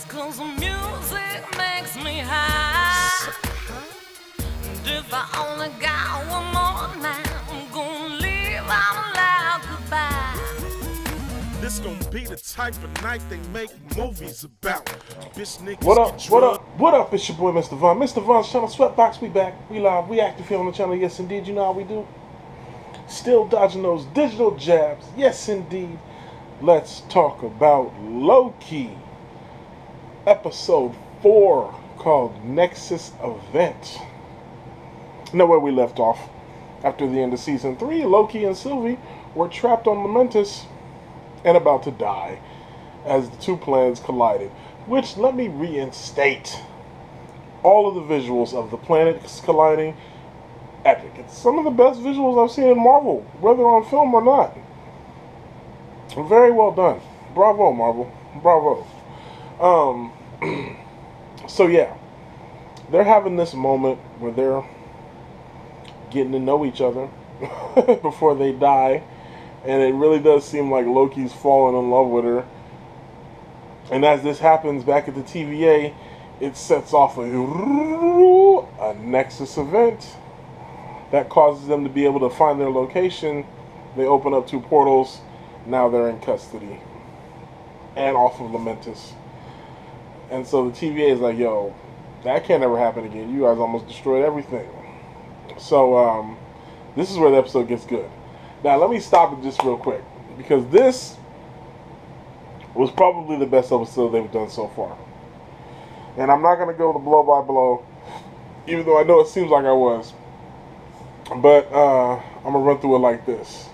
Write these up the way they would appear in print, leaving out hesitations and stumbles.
'cause the music makes me high. And if I only got one more night, I'm gonna leave out loud goodbye. This gonna be the type of night they make movies about. Bitch niggas What up, get what drugged. up, what up? It's your boy, Mr. Von. Mr. Von's channel, Sweatbox, we back. We live, we active here on the channel. Yes, indeed, you know how we do. Still dodging those digital jabs. Yes, indeed. Let's talk about Loki. Episode 4, called Nexus Event. Know where we left off. After the end of Season 3, Loki and Sylvie were trapped on Lamentus and about to die as the two planets collided. Which, let me reinstate, all of the visuals of the planets colliding, epic. It's some of the best visuals I've seen in Marvel, whether on film or not. Very well done. Bravo, Marvel. Bravo. So yeah, they're having this moment where they're getting to know each other before they die, and it really does seem like Loki's falling in love with her. And as this happens back at the TVA, it sets off a Nexus event that causes them to be able to find their location. They open up 2 portals. Now they're in custody and off of Lamentus. And so the TVA is like, yo, that can't ever happen again. You guys almost destroyed everything. So this is where the episode gets good. Now let me stop it just real quick, because this was probably the best episode they've done so far. And I'm not going to go to blow by blow, even though I know it seems like I was. But I'm going to run through it like this.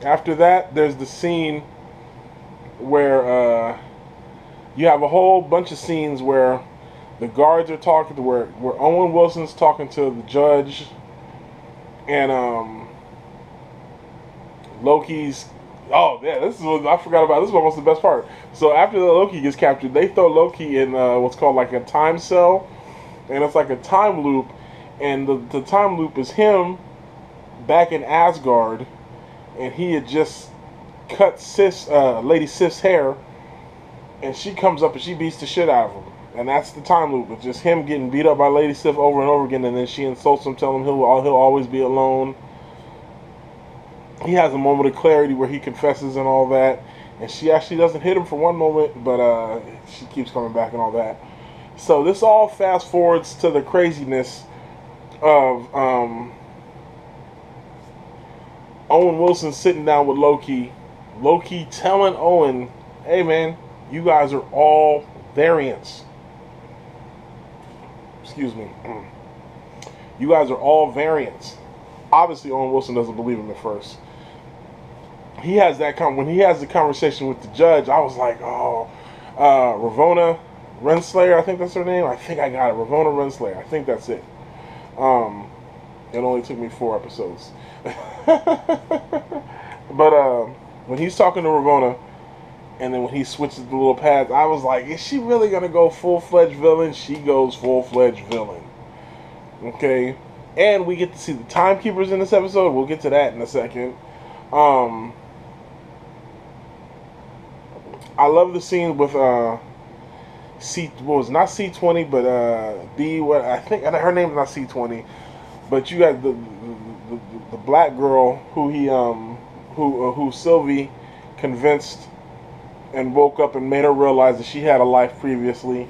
After that, there's the scene where you have a whole bunch of scenes where the guards are talking to where Owen Wilson's talking to the judge, and Loki's. Oh yeah, this is what I forgot about. This is almost the best part. So after the Loki gets captured, they throw Loki in what's called like a time cell, and it's like a time loop, and the time loop is him back in Asgard, and he had just cut Lady Sif's hair, and she comes up and she beats the shit out of him. And that's the time loop. It's just him getting beat up by Lady Sif over and over again, and then she insults him, telling him he'll always be alone. He has a moment of clarity where he confesses and all that, and she actually doesn't hit him for one moment, but she keeps coming back and all that. So this all fast forwards to the craziness of Owen Wilson sitting down with Loki. Loki telling Owen, hey man, you guys are all variants. Excuse me. You guys are all variants. Obviously, Owen Wilson doesn't believe him at first. He has that when he has the conversation with the judge. I was like, oh, Ravonna Renslayer, I think that's her name. I think I got it. Ravonna Renslayer. I think that's it. It only took me 4 episodes. But when he's talking to Ravonna, and then when he switches the little pads, I was like, is she really going to go full-fledged villain? She goes full-fledged villain. Okay? And we get to see the timekeepers in this episode. We'll get to that in a second. I love the scene with not C20, but B. What I think her name's not C20, but you got the black girl who Sylvie convinced and woke up and made her realize that she had a life previously.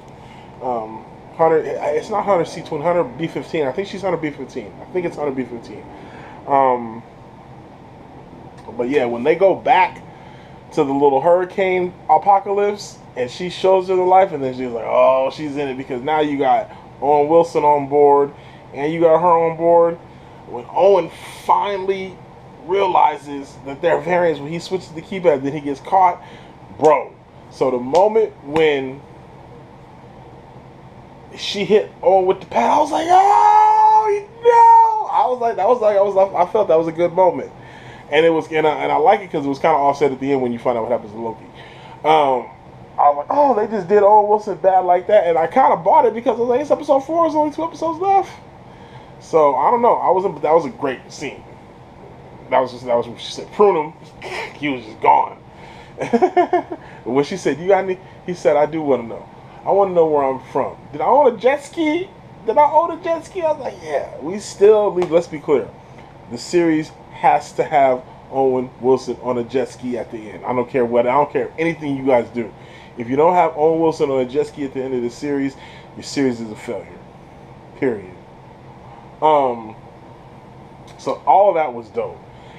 Hunter, it's not Hunter C20, Hunter B15. I think she's Hunter B15. I think it's Hunter B15. But yeah, when they go back to the little hurricane apocalypse, and she shows her the life, and then she's like, oh, she's in it, because now you got Owen Wilson on board, and you got her on board. When Owen finally realizes that they're variants, when he switches the keypad, then he gets caught, bro. So the moment when she hit Owen with the pad, I was like, oh no! I felt that was a good moment, and it was, and I like it because it was kind of offset at the end when you find out what happens to Loki. I was like, oh, they just did Owen Wilson bad like that, and I kind of bought it because I was like, it's episode 4, there's only 2 episodes left. So I don't know. That was a great scene. That was when she said prune him. He was just gone. When she said, you got any? He said, I do want to know. I want to know where I'm from. Did I own a jet ski? Did I own a jet ski? I was like, yeah. We still leave. Let's be clear. The series has to have Owen Wilson on a jet ski at the end. I don't care what. I don't care anything you guys do. If you don't have Owen Wilson on a jet ski at the end of the series, your series is a failure. Period. So all of that was dope.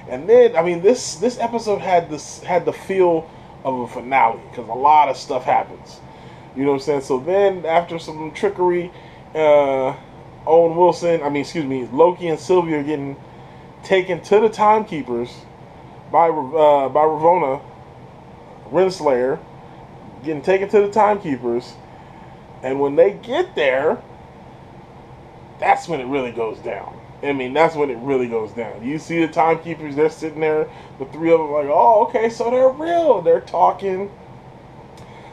And then, I mean, this episode had the feel of a finale because a lot of stuff happens. You know what I'm saying? So then, after some trickery, Loki and Sylvie are getting taken to the Timekeepers by Ravonna Renslayer, getting taken to the Timekeepers, and when they get there, that's when it really goes down. I mean, that's when it really goes down. You see the Timekeepers, they're sitting there, the three of them like, oh, okay, so they're real. They're talking.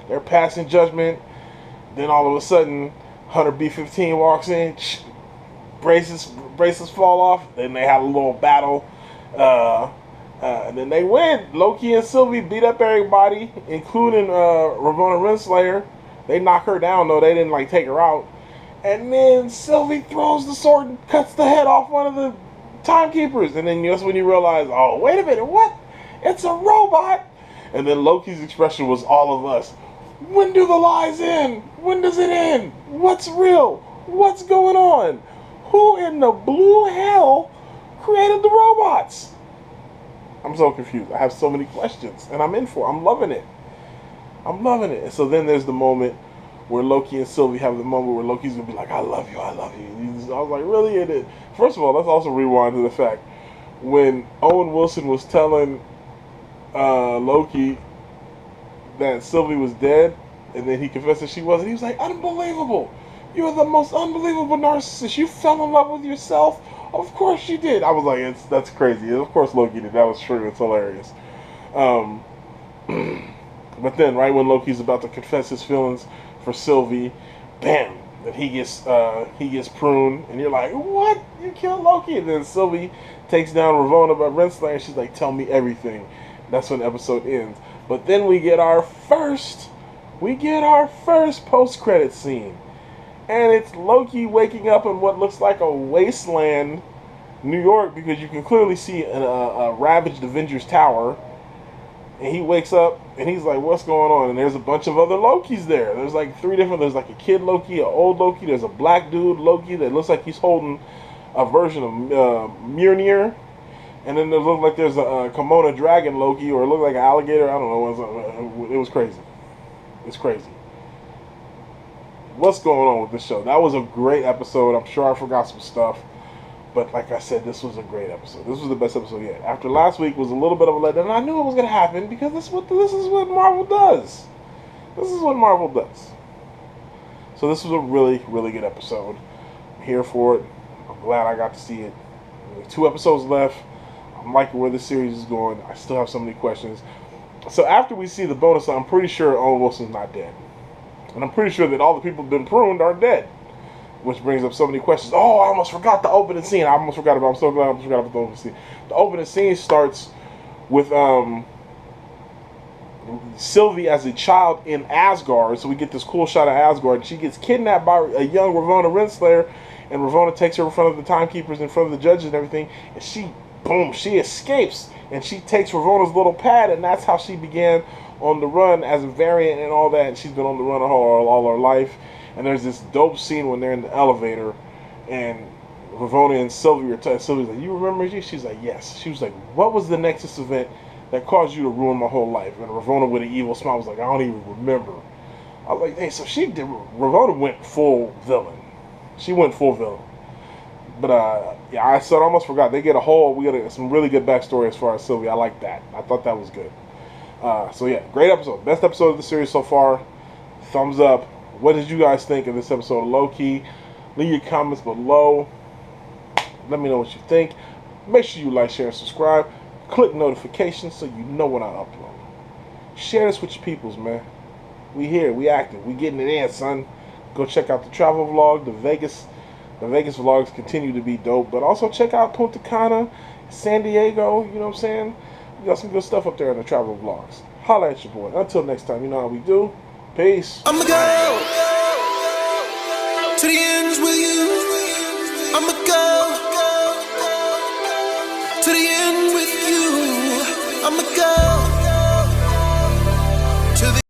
They're passing judgment. Then all of a sudden, Hunter B-15 walks in. Braces fall off. Then they have a little battle. And then they win. Loki and Sylvie beat up everybody, including Ravonna Renslayer. They knock her down, though. They didn't, take her out. And then Sylvie throws the sword and cuts the head off one of the Timekeepers. And then that's when you realize, oh, wait a minute, what? It's a robot. And then Loki's expression was all of us. When do the lies end? When does it end? What's real? What's going on? Who in the blue hell created the robots? I'm so confused. I have so many questions. And I'm loving it. I'm loving it. And so then there's the moment where Loki and Sylvie have the moment where Loki's going to be like, I love you. I was like, really? And first of all, let's also rewind to the fact when Owen Wilson was telling Loki that Sylvie was dead, and then he confessed that she wasn't, he was like, unbelievable. You're the most unbelievable narcissist. You fell in love with yourself? Of course you did. I was like, that's crazy. And of course Loki did. That was true. It's hilarious. But then, right when Loki's about to confess his feelings for Sylvie, bam, that he gets pruned, and you're like, what? You killed Loki? And then Sylvie takes down Ravonna by Renslayer, and she's like, tell me everything. That's when the episode ends. But then we get our first post-credit scene. And it's Loki waking up in what looks like a wasteland, New York, because you can clearly see a ravaged Avengers Tower. And he wakes up, and he's like, what's going on? And there's a bunch of other Lokis there. There's like three different, there's like a kid Loki, an old Loki, there's a black dude Loki that looks like he's holding a version of Mjolnir. And then there looks like there's a kimono dragon Loki, or it looked like an alligator, I don't know. It was crazy. It's crazy. What's going on with this show? That was a great episode. I'm sure I forgot some stuff. But like I said, this was a great episode. This was the best episode yet. After last week was a little bit of a letdown, and I knew it was going to happen because this is what Marvel does. This is what Marvel does. So this was a really, really good episode. I'm here for it. I'm glad I got to see it. There's 2 episodes left. I'm liking where this series is going. I still have so many questions. So after we see the bonus, I'm pretty sure Owen Wilson's not dead. And I'm pretty sure that all the people who've been pruned are dead. Which brings up so many questions. Oh, I almost forgot the opening scene. I'm so glad I almost forgot about the opening scene. The opening scene starts with Sylvie as a child in Asgard. So we get this cool shot of Asgard. She gets kidnapped by a young Ravonna Renslayer, and Ravonna takes her in front of the Timekeepers, in front of the judges and everything. And she escapes. And she takes Ravonna's little pad, and that's how she began on the run as a variant and all that. And she's been on the run all her life. And there's this dope scene when they're in the elevator, and Ravonna and Sylvie are talking. Sylvie's like, you remember me? She's like, yes. She was like, what was the Nexus event that caused you to ruin my whole life? And Ravonna with an evil smile was like, I don't even remember. I was like, hey, so Ravonna went full villain. She went full villain. But, yeah, I almost forgot. We got some really good backstory as far as Sylvie. I like that. I thought that was good. So, yeah, great episode. Best episode of the series so far. Thumbs up. What did you guys think of this episode of Loki? Leave your comments below. Let me know what you think. Make sure you like, share, and subscribe. Click notifications so you know when I upload. Share this with your peoples, man. We here, we active, we getting it in, son. Go check out the travel vlog. The Vegas vlogs continue to be dope. But also check out Punta Cana, San Diego. You know what I'm saying? We got some good stuff up there in the travel vlogs. Holla at your boy. Until next time, you know how we do. Peace. I'm a girl. I'ma go to the end with you. I'ma go.